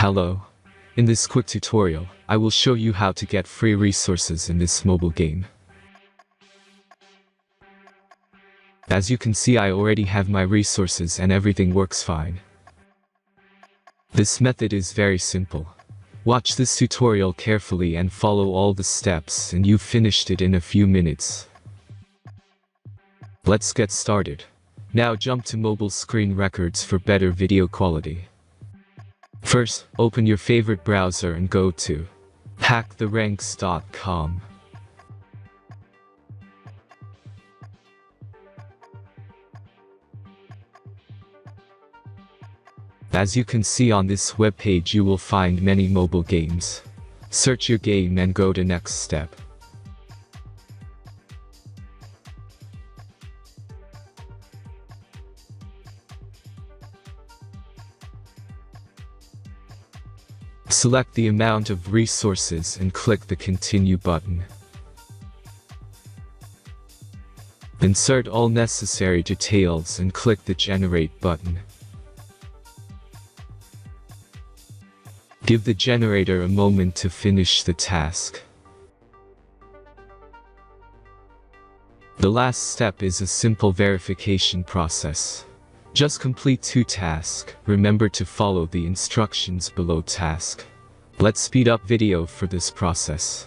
Hello. In this quick tutorial, I will show you how to get free resources in this mobile game. As you can see, I already have my resources and everything works fine. This method is very simple. Watch this tutorial carefully and follow all the steps and you've finished it in a few minutes. Let's get started. Now jump to mobile screen records for better video quality. First, open your favorite browser and go to hack..Com. As you can see on this webpage, you will find many mobile games. Search your game and go to next step. Select the amount of resources and click the Continue button. Insert all necessary details and click the Generate button. Give the generator a moment to finish the task. The last step is a simple verification process. Just complete 2 tasks. Remember to follow the instructions below task. Let's speed up video for this process.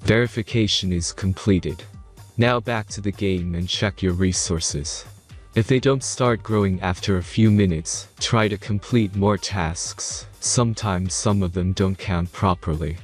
Verification is completed. Now back to the game and check your resources. If they don't start growing after a few minutes, try to complete more tasks. Sometimes some of them don't count properly.